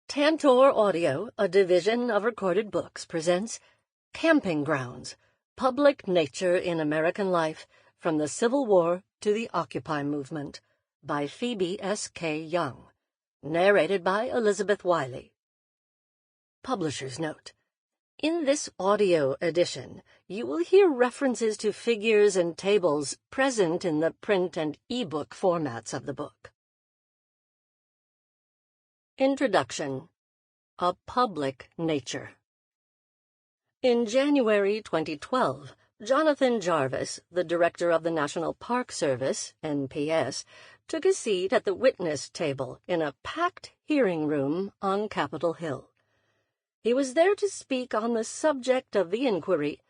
Tantor Audio, a division of Recorded Books, presents Camping Grounds, Public Nature in American Life, from the Civil War to the Occupy Movement, by Phoebe S.K. Young. Narrated by Elizabeth Wiley. Publisher's Note: in this audio edition, you will hear references to figures and tables present in the print and e-book formats of the book. Introduction. A Public Nature. In January 2012, Jonathan Jarvis, the director of the National Park Service, NPS, took a seat at the witness table in a packed hearing room on Capitol Hill. He was there to speak on the subject of the inquiry,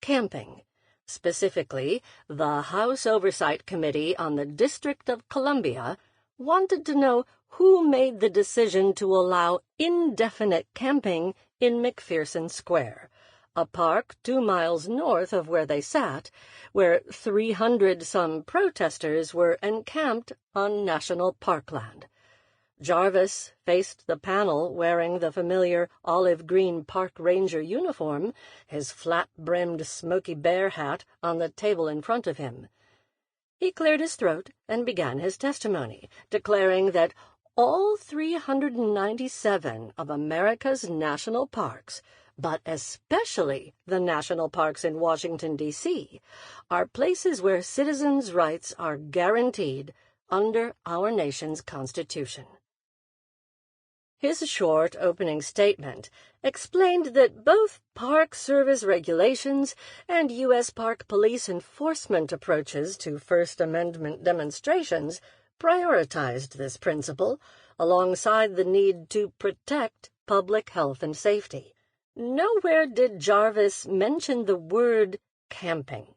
camping. Specifically, the House Oversight Committee on the District of Columbia wanted to know who made the decision to allow indefinite camping in McPherson Square, a park 2 miles north of where they sat, where 300-some protesters were encamped on national parkland. Jarvis faced the panel wearing the familiar olive-green park ranger uniform, his flat-brimmed Smokey Bear hat on the table in front of him. He cleared his throat and began his testimony, declaring that all 397 of America's national parks, but especially the national parks in Washington, D.C., are places where citizens' rights are guaranteed under our nation's Constitution. His short opening statement explained that both Park Service regulations and U.S. Park Police enforcement approaches to First Amendment demonstrations prioritized this principle alongside the need to protect public health and safety. Nowhere did Jarvis mention the word camping.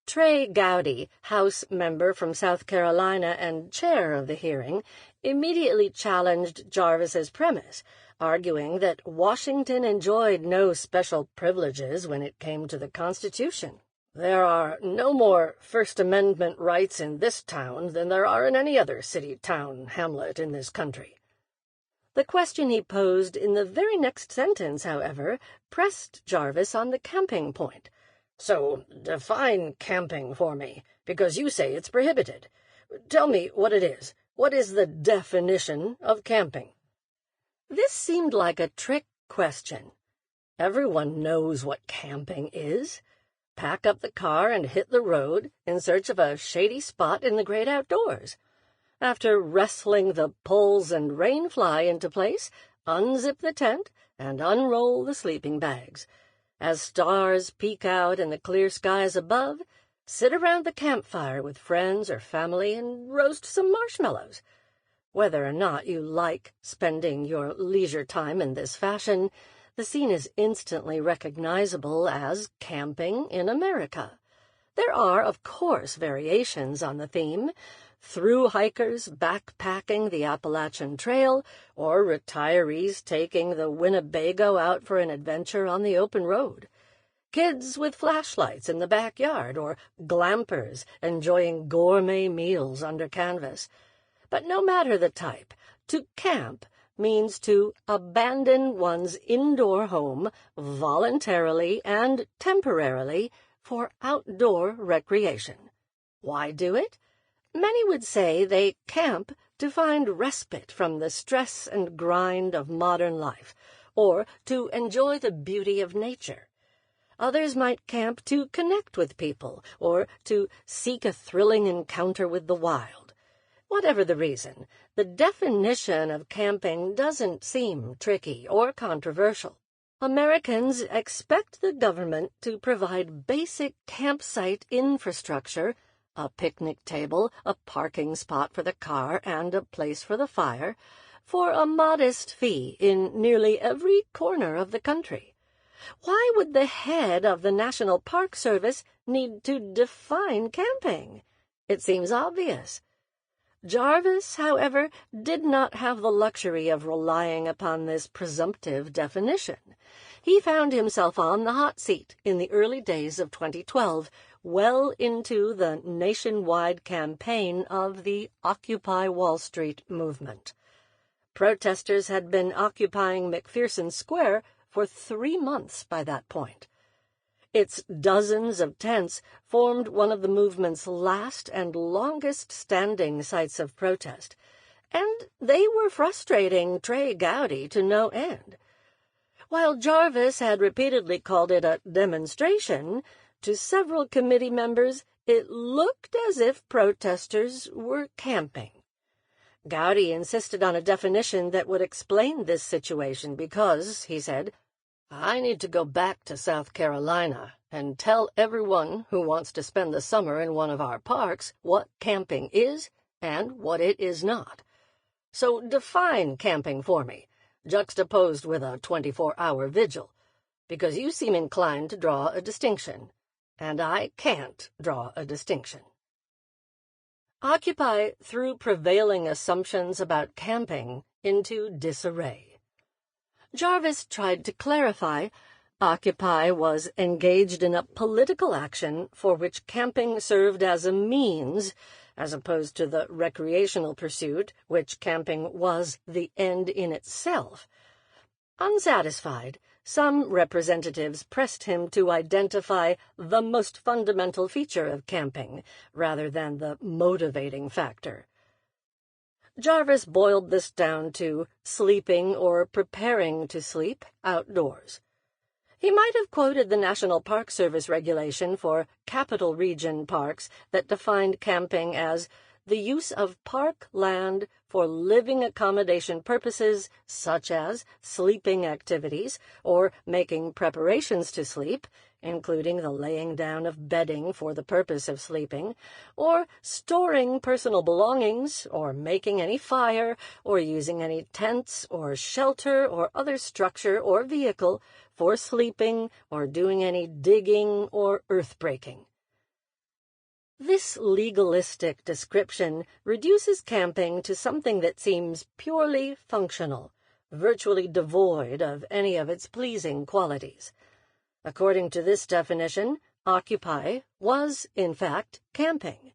Trey Gowdy, House member from South Carolina and chair of the hearing, immediately challenged Jarvis's premise, arguing that Washington enjoyed no special privileges when it came to the Constitution. There are no more First Amendment rights in this town than there are in any other city, town, hamlet in this country. The question he posed in the very next sentence, however, pressed Jarvis on the camping point. So, define camping for me, because you say it's prohibited. Tell me what it is. What is the definition of camping? This seemed like a trick question. Everyone knows what camping is. Pack up the car and hit the road in search of a shady spot in the great outdoors. After wrestling the poles and rainfly into place, unzip the tent and unroll the sleeping bags. As stars peek out in the clear skies above, sit around the campfire with friends or family and roast some marshmallows. Whether or not you like spending your leisure time in this fashion, the scene is instantly recognizable as camping in America. There are, of course, variations on the theme: through hikers backpacking the Appalachian Trail, or retirees taking the Winnebago out for an adventure on the open road. Kids with flashlights in the backyard, or glampers enjoying gourmet meals under canvas. But no matter the type, to camp means to abandon one's indoor home voluntarily and temporarily for outdoor recreation. Why do it? Many would say they camp to find respite from the stress and grind of modern life, or to enjoy the beauty of nature. Others might camp to connect with people, or to seek a thrilling encounter with the wild. Whatever the reason, the definition of camping doesn't seem tricky or controversial. Americans expect the government to provide basic campsite infrastructure: a picnic table, a parking spot for the car, and a place for the fire, for a modest fee in nearly every corner of the country. Why would the head of the National Park Service need to define camping? It seems obvious. Jarvis, however, did not have the luxury of relying upon this presumptive definition. He found himself on the hot seat in the early days of 2012, well into the nationwide campaign of the Occupy Wall Street movement. Protesters had been occupying McPherson Square for 3 months by that point. Its dozens of tents formed one of the movement's last and longest-standing sites of protest, and they were frustrating Trey Gowdy to no end. While Jarvis had repeatedly called it a demonstration, to several committee members it looked as if protesters were camping. Gowdy insisted on a definition that would explain this situation because, he said, "I need to go back to South Carolina and tell everyone who wants to spend the summer in one of our parks what camping is and what it is not. So define camping for me, juxtaposed with a 24-hour vigil, because you seem inclined to draw a distinction, and I can't draw a distinction." Occupy threw prevailing assumptions about camping into disarray. Jarvis tried to clarify Occupy was engaged in a political action for which camping served as a means, as opposed to the recreational pursuit, which camping was the end in itself. Unsatisfied, some representatives pressed him to identify the most fundamental feature of camping, rather than the motivating factor. Jarvis boiled this down to sleeping or preparing to sleep outdoors. He might have quoted the National Park Service regulation for Capital Region parks that defined camping as the use of park land for living accommodation purposes such as sleeping activities or making preparations to sleep, including the laying down of bedding for the purpose of sleeping, or storing personal belongings, or making any fire, or using any tents or shelter or other structure or vehicle for sleeping or doing any digging or earth-breaking. This legalistic description reduces camping to something that seems purely functional, virtually devoid of any of its pleasing qualities. According to this definition, Occupy was, in fact, camping.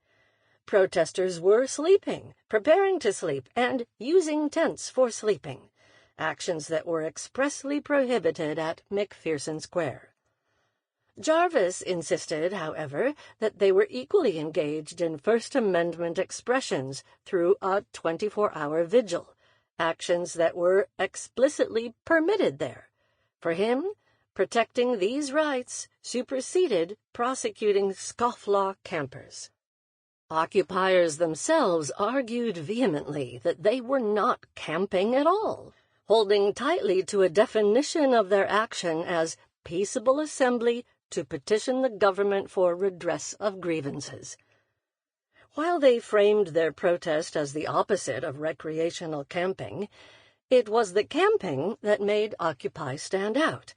Protesters were sleeping, preparing to sleep, and using tents for sleeping, actions that were expressly prohibited at McPherson Square. Jarvis insisted, however, that they were equally engaged in First Amendment expressions through a 24-hour vigil, actions that were explicitly permitted there. For him, protecting these rights superseded prosecuting scofflaw campers. Occupiers themselves argued vehemently that they were not camping at all, holding tightly to a definition of their action as peaceable assembly to petition the government for redress of grievances. While they framed their protest as the opposite of recreational camping, it was the camping that made Occupy stand out.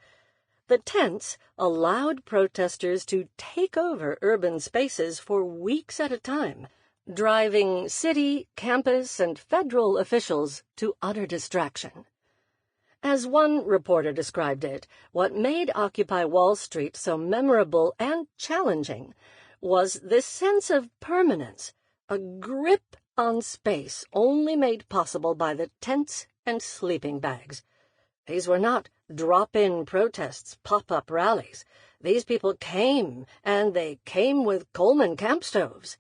The tents allowed protesters to take over urban spaces for weeks at a time, driving city, campus, and federal officials to utter distraction. As one reporter described it, what made Occupy Wall Street so memorable and challenging was this sense of permanence, a grip on space only made possible by the tents and sleeping bags. These were not drop-in protests, pop-up rallies. These people came, and they came with Coleman camp stoves.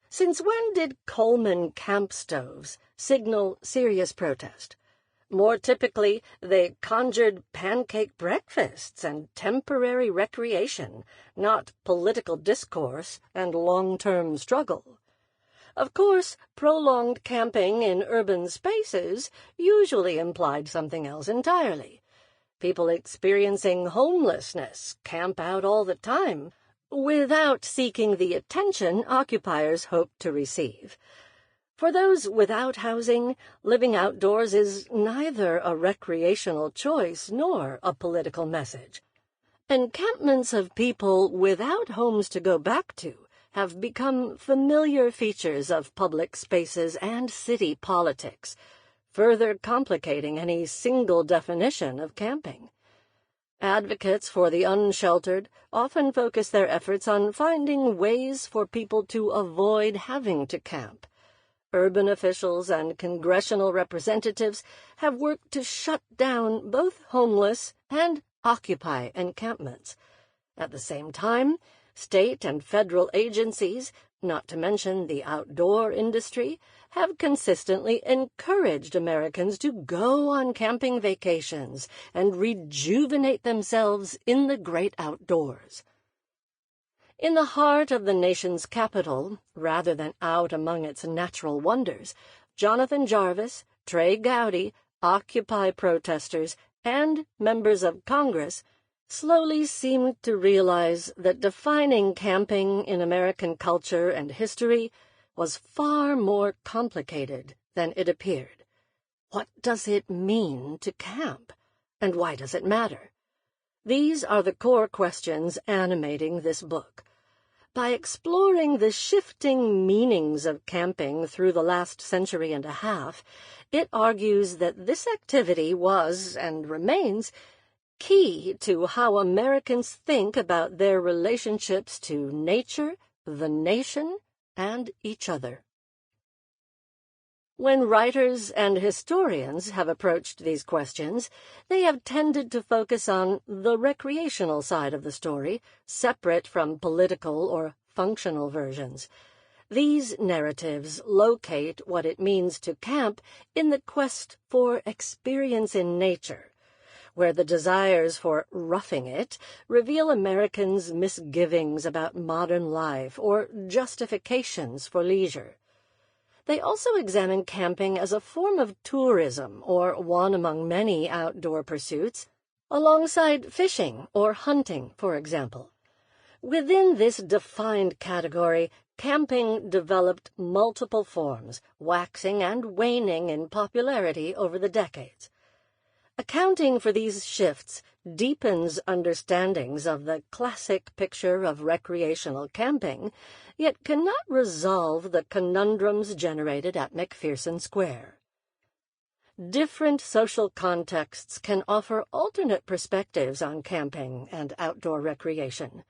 Since when did Coleman camp stoves signal serious protest? More typically, they conjured pancake breakfasts and temporary recreation, not political discourse and long-term struggle. Of course, prolonged camping in urban spaces usually implied something else entirely. People experiencing homelessness camp out all the time, without seeking the attention occupiers hope to receive. For those without housing, living outdoors is neither a recreational choice nor a political message. Encampments of people without homes to go back to have become familiar features of public spaces and city politics, further complicating any single definition of camping. Advocates for the unsheltered often focus their efforts on finding ways for people to avoid having to camp. urban officials and congressional representatives have worked to shut down both homeless and Occupy encampments. At the same time, state and federal agencies, not to mention the outdoor industry, have consistently encouraged Americans to go on camping vacations and rejuvenate themselves in the great outdoors. In the heart of the nation's capital, rather than out among its natural wonders, Jonathan Jarvis, Trey Gowdy, Occupy protesters, and members of Congress slowly seemed to realize that defining camping in American culture and history was far more complicated than it appeared. What does it mean to camp, and why does it matter? These are the core questions animating this book. By exploring the shifting meanings of camping through the last century and a half, it argues that this activity was, and remains, key to how Americans think about their relationships to nature, the nation, and each other. When writers and historians have approached these questions, they have tended to focus on the recreational side of the story, separate from political or functional versions. These narratives locate what it means to camp in the quest for experience in nature, where the desires for roughing it reveal Americans' misgivings about modern life or justifications for leisure. They also examine camping as a form of tourism, or one among many outdoor pursuits, alongside fishing or hunting, for example. Within this defined category, camping developed multiple forms, waxing and waning in popularity over the decades. Accounting for these shifts deepens understandings of the classic picture of recreational camping, yet cannot resolve the conundrums generated at McPherson Square. Different social contexts can offer alternate perspectives on camping and outdoor recreation.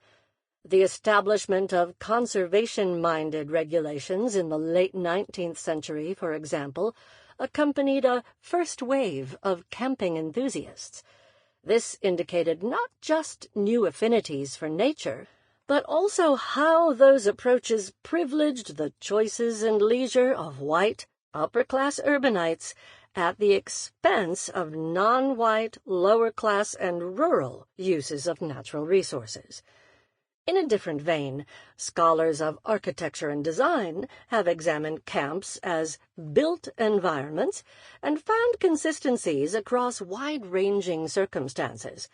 The establishment of conservation-minded regulations in the late 19th century, for example, accompanied a first wave of camping enthusiasts. This indicated not just new affinities for nature, but also how those approaches privileged the choices and leisure of white, upper-class urbanites at the expense of non-white, lower-class, and rural uses of natural resources. In a different vein, scholars of architecture and design have examined camps as built environments and found consistencies across wide-ranging circumstances.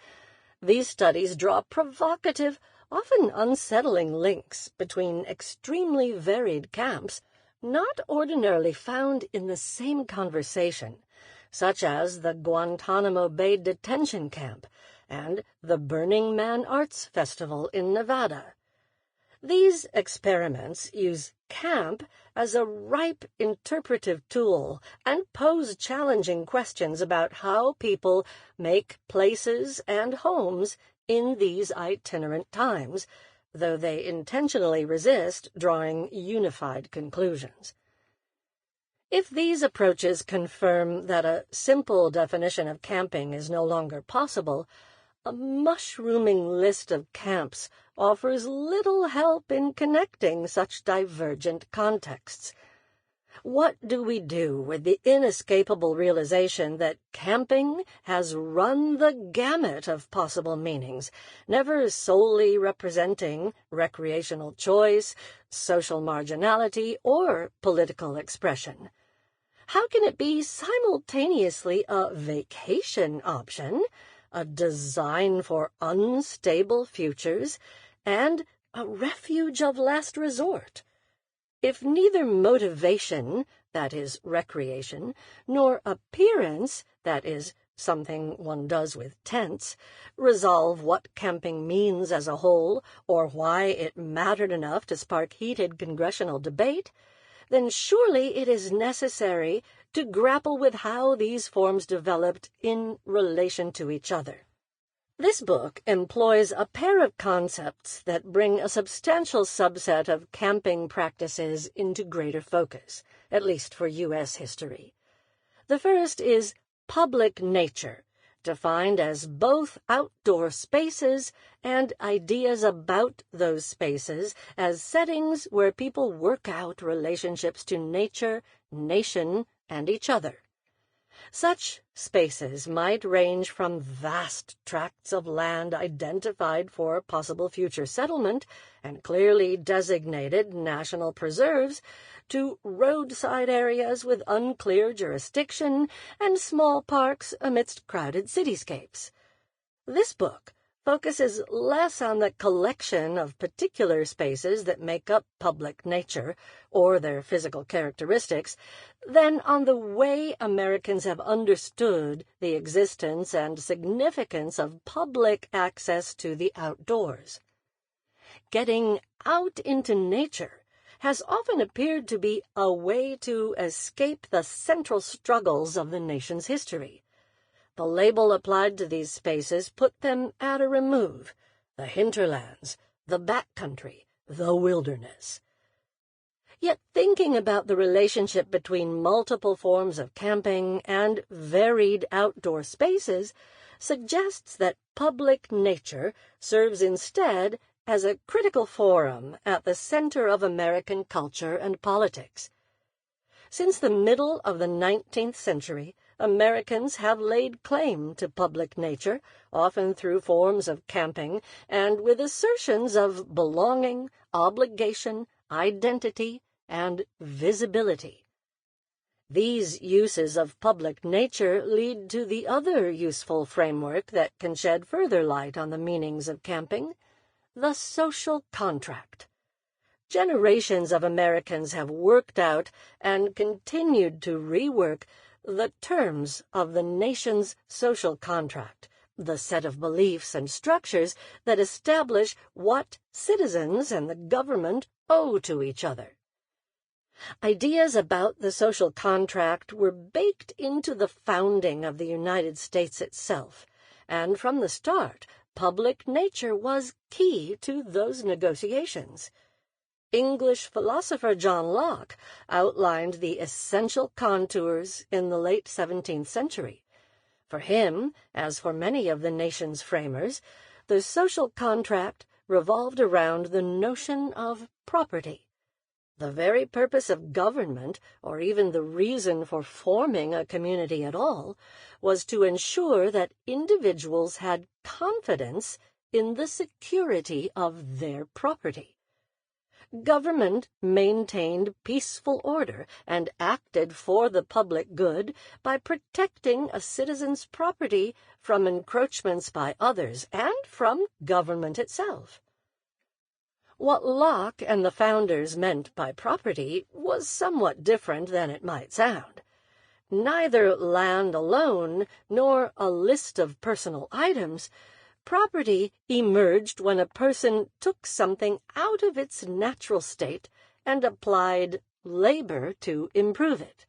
These studies draw provocative, often unsettling links between extremely varied camps not ordinarily found in the same conversation, such as the Guantanamo Bay Detention Camp and the Burning Man Arts Festival in Nevada. These experiments use camp as a ripe interpretive tool and pose challenging questions about how people make places and homes in these itinerant times, though they intentionally resist drawing unified conclusions. If these approaches confirm that a simple definition of camping is no longer possible, a mushrooming list of camps offers little help in connecting such divergent contexts. What do we do with the inescapable realization that camping has run the gamut of possible meanings, never solely representing recreational choice, social marginality, or political expression? How can it be simultaneously a vacation option, a design for unstable futures, and a refuge of last resort? If neither motivation, that is, recreation, nor appearance, that is, something one does with tents, resolve what camping means as a whole, or why it mattered enough to spark heated congressional debate, then surely it is necessary to grapple with how these forms developed in relation to each other. This book employs a pair of concepts that bring a substantial subset of camping practices into greater focus. at least for U.S. history. The first is public nature, defined as both outdoor spaces and ideas about those spaces as settings where people work out relationships to nature, nation, and each other. Such spaces might range from vast tracts of land identified for possible future settlement and clearly designated national preserves to roadside areas with unclear jurisdiction and small parks amidst crowded cityscapes. This book focuses less on the collection of particular spaces that make up public nature or their physical characteristics than on the way Americans have understood the existence and significance of public access to the outdoors. Getting out into nature has often appeared to be a way to escape the central struggles of the nation's history. The label applied to these spaces put them at a remove: the hinterlands, the backcountry, the wilderness. Yet thinking about the relationship between multiple forms of camping and varied outdoor spaces suggests that public nature serves instead as a critical forum at the center of American culture and politics. Since the middle of the 19th century, Americans have laid claim to public nature, often through forms of camping and with assertions of belonging, obligation, identity, and visibility. These uses of public nature lead to the other useful framework that can shed further light on the meanings of camping: the social contract. Generations of Americans have worked out and continued to rework the terms of the nation's social contract, the set of beliefs and structures that establish what citizens and the government owe to each other. Ideas about the social contract were baked into the founding of the United States itself, and from the start, public nature was key to those negotiations. English philosopher John Locke outlined the essential contours in the late 17th century. For him, as for many of the nation's framers, the social contract revolved around the notion of property. The very purpose of government, or even the reason for forming a community at all, was to ensure that individuals had confidence in the security of their property. Government maintained peaceful order and acted for the public good by protecting a citizen's property from encroachments by others and from government itself. What Locke and the founders meant by property was somewhat different than it might sound. Neither land alone nor a list of personal items. Property emerged when a person took something out of its natural state and applied labor to improve it.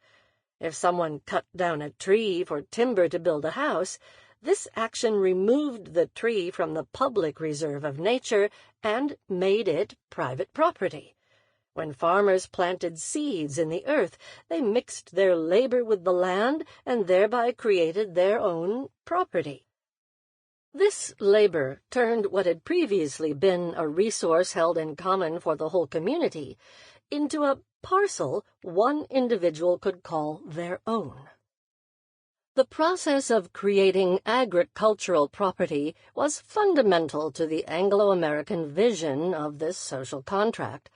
If someone cut down a tree for timber to build a house, this action removed the tree from the public reserve of nature and made it private property. When farmers planted seeds in the earth, they mixed their labor with the land and thereby created their own property. This labor turned what had previously been a resource held in common for the whole community into a parcel one individual could call their own. The process of creating agricultural property was fundamental to the Anglo-American vision of this social contract,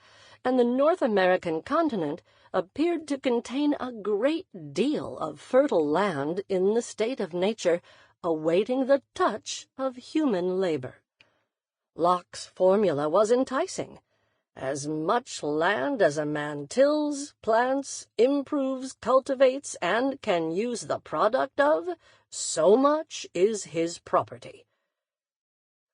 and the North American continent appeared to contain a great deal of fertile land in the state of nature, awaiting the touch of human labor. Locke's formula was enticing. As much land as a man tills, plants, improves, cultivates, and can use the product of, so much is his property.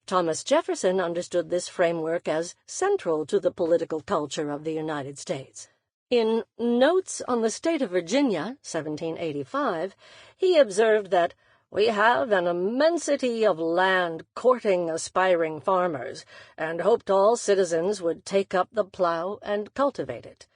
Thomas Jefferson understood this framework as central to the political culture of the United States. In Notes on the State of Virginia, 1785, he observed that "We have an immensity of land courting aspiring farmers, and hoped all citizens would take up the plough and cultivate it."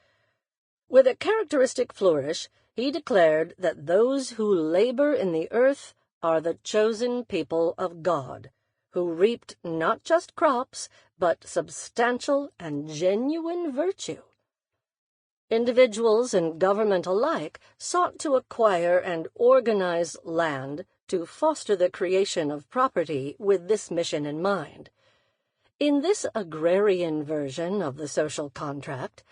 With a characteristic flourish, he declared that those who labor in the earth are the chosen people of God, who reaped not just crops, but substantial and genuine virtue. Individuals and government alike sought to acquire and organize land to foster the creation of property with this mission in mind. In this agrarian version of the social contract,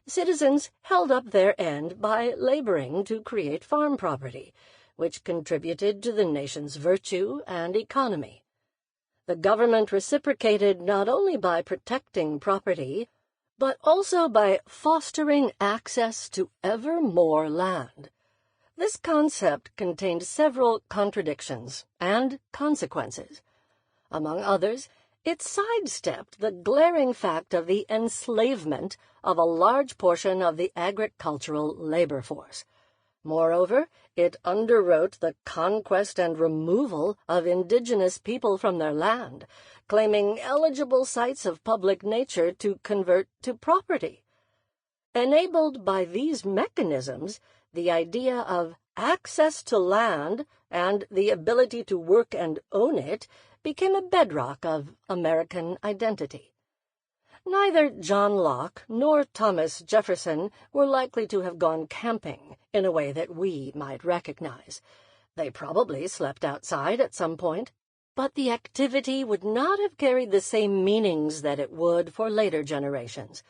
citizens held up their end by laboring to create farm property, which contributed to the nation's virtue and economy. The government reciprocated not only by protecting property, but also by fostering access to ever more land. This concept contained several contradictions and consequences. Among others, it sidestepped the glaring fact of the enslavement of a large portion of the agricultural labor force. Moreover, it underwrote the conquest and removal of indigenous people from their land, claiming eligible sites of public nature to convert to property. Enabled by these mechanisms, the idea of access to land and the ability to work and own it became a bedrock of American identity. Neither John Locke nor Thomas Jefferson were likely to have gone camping in a way that we might recognize. They probably slept outside at some point, but the activity would not have carried the same meanings that it would for later generations.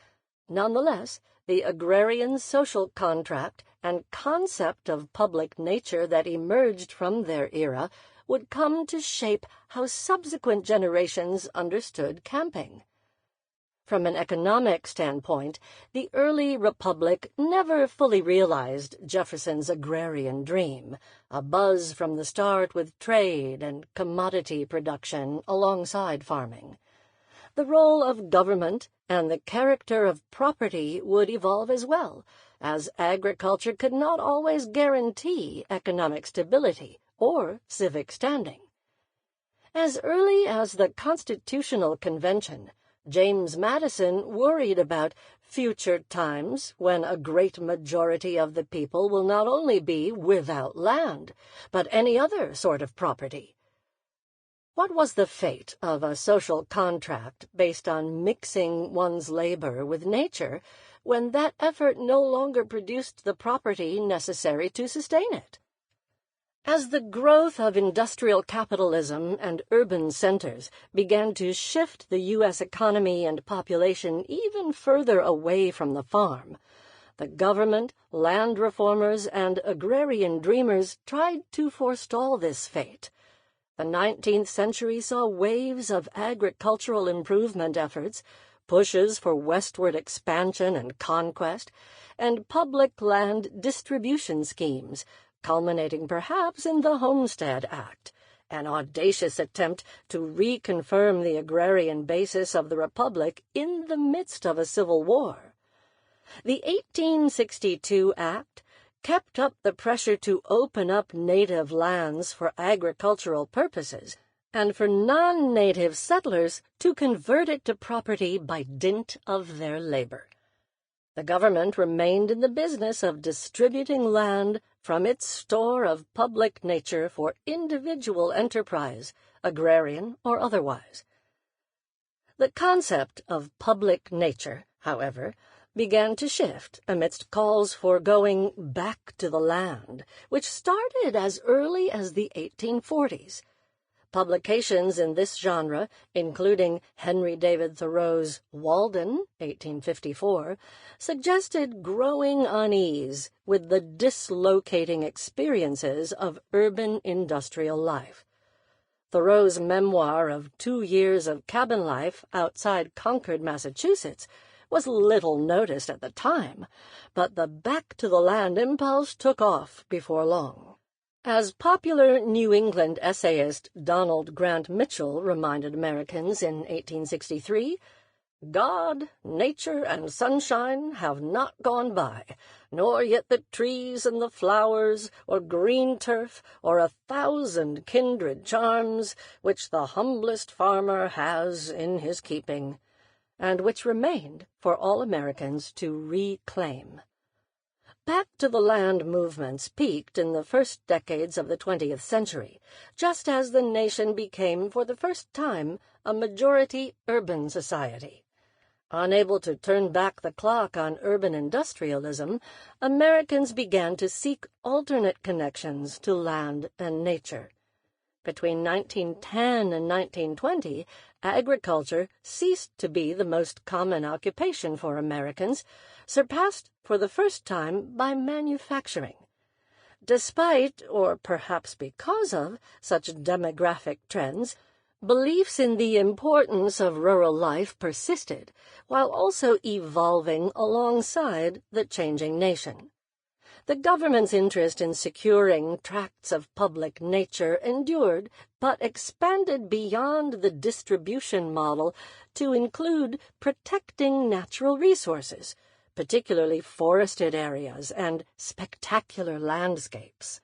Nonetheless, the agrarian social contract and concept of public nature that emerged from their era would come to shape how subsequent generations understood camping. From an economic standpoint, the early republic never fully realized Jefferson's agrarian dream, a buzz from the start with trade and commodity production alongside farming. The role of government and the character of property would evolve as well, as agriculture could not always guarantee economic stability or civic standing. As early as the Constitutional Convention, James Madison worried about future times when a great majority of the people will not only be without land, but any other sort of property. What was the fate of a social contract based on mixing one's labor with nature when that effort no longer produced the property necessary to sustain it? As the growth of industrial capitalism and urban centers began to shift the U.S. economy and population even further away from the farm, the government, land reformers, and agrarian dreamers tried to forestall this fate. The 19th century saw waves of agricultural improvement efforts, pushes for westward expansion and conquest, and public land distribution schemes, culminating perhaps in the Homestead Act, an audacious attempt to reconfirm the agrarian basis of the Republic in the midst of a civil war. The 1862 Act kept up the pressure to open up native lands for agricultural purposes, and for non-native settlers to convert it to property by dint of their labor. The government remained in the business of distributing land from its store of public nature for individual enterprise, agrarian or otherwise. The concept of public nature, however, began to shift amidst calls for going back to the land, which started as early as the 1840s. Publications in this genre, including Henry David Thoreau's Walden, 1854, suggested growing unease with the dislocating experiences of urban industrial life. Thoreau's memoir of 2 years of cabin life outside Concord, Massachusetts, was little noticed at the time, but the back-to-the-land impulse took off before long. As popular New England essayist Donald Grant Mitchell reminded Americans in 1863, God, nature, and sunshine have not gone by, nor yet the trees and the flowers, or green turf, or 1,000 kindred charms, which the humblest farmer has in his keeping, and which remained for all Americans to reclaim. Back-to-the-land movements peaked in the first decades of the 20th century, just as the nation became, for the first time, a majority urban society. Unable to turn back the clock on urban industrialism, Americans began to seek alternate connections to land and nature. Between 1910 and 1920, agriculture ceased to be the most common occupation for Americans, surpassed for the first time by manufacturing. Despite, or perhaps because of, such demographic trends, beliefs in the importance of rural life persisted, while also evolving alongside the changing nation. The government's interest in securing tracts of public nature endured, but expanded beyond the distribution model to include protecting natural resources, particularly forested areas and spectacular landscapes.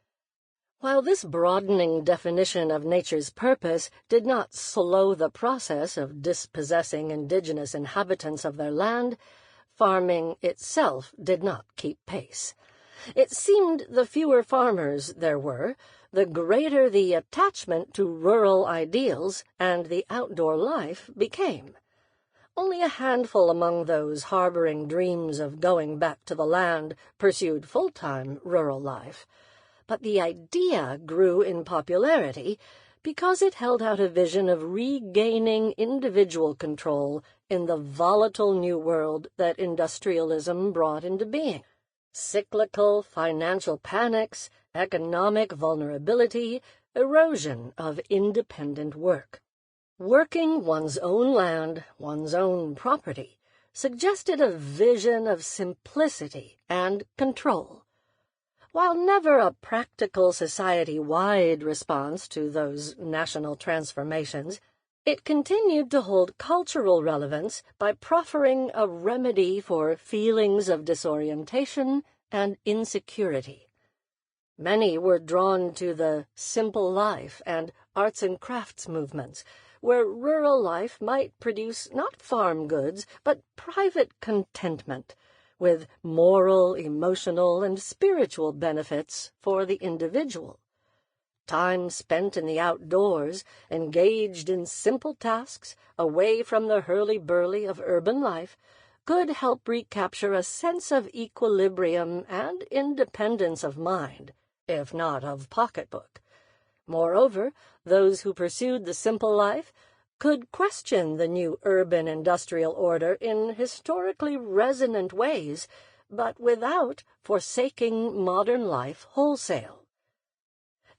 While this broadening definition of nature's purpose did not slow the process of dispossessing indigenous inhabitants of their land, farming itself did not keep pace. It seemed the fewer farmers there were, the greater the attachment to rural ideals and the outdoor life became. Only a handful among those harboring dreams of going back to the land pursued full-time rural life. But the idea grew in popularity because it held out a vision of regaining individual control in the volatile new world that industrialism brought into being. Cyclical financial panics, economic vulnerability, erosion of independent work. Working one's own land, one's own property, suggested a vision of simplicity and control. While never a practical society-wide response to those national transformations, it continued to hold cultural relevance by proffering a remedy for feelings of disorientation and insecurity. Many were drawn to the simple life and arts and crafts movements, where rural life might produce not farm goods, but private contentment, with moral, emotional, and spiritual benefits for the individual. Time spent in the outdoors, engaged in simple tasks, away from the hurly-burly of urban life, could help recapture a sense of equilibrium and independence of mind, if not of pocketbook. Moreover, those who pursued the simple life could question the new urban industrial order in historically resonant ways, but without forsaking modern life wholesale.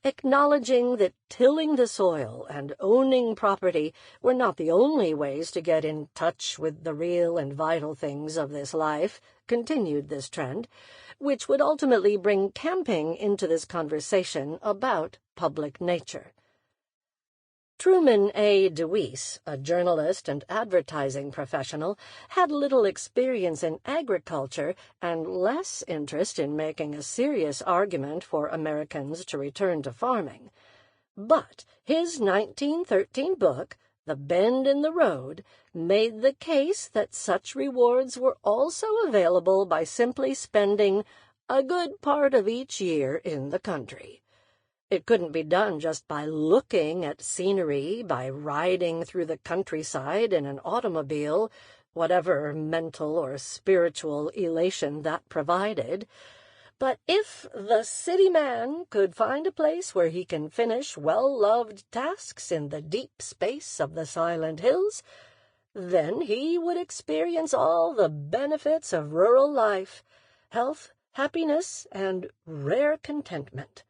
Acknowledging that tilling the soil and owning property were not the only ways to get in touch with the real and vital things of this life, continued this trend, which would ultimately bring camping into this conversation about public nature. Truman A. DeWeese, a journalist and advertising professional, had little experience in agriculture and less interest in making a serious argument for Americans to return to farming. But his 1913 book, The Bend in the Road, made the case that such rewards were also available by simply spending a good part of each year in the country. It couldn't be done just by looking at scenery, by riding through the countryside in an automobile, whatever mental or spiritual elation that provided. But if the city man could find a place where he can finish well-loved tasks in the deep space of the silent hills, then he would experience all the benefits of rural life, health, happiness, and rare contentment.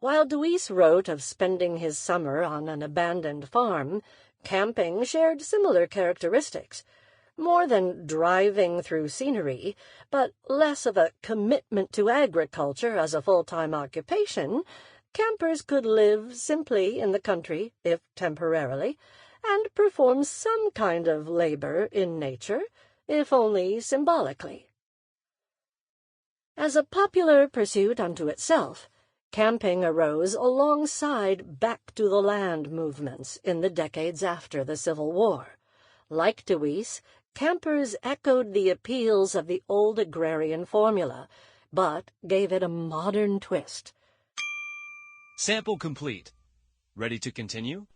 While DeWeese wrote of spending his summer on an abandoned farm, camping shared similar characteristics. More than driving through scenery, but less of a commitment to agriculture as a full-time occupation, campers could live simply in the country, if temporarily, and perform some kind of labor in nature, if only symbolically. As a popular pursuit unto itself, camping arose alongside back-to-the-land movements in the decades after the Civil War. Like DeWeese, campers echoed the appeals of the old agrarian formula, but gave it a modern twist. Sample complete. Ready to continue?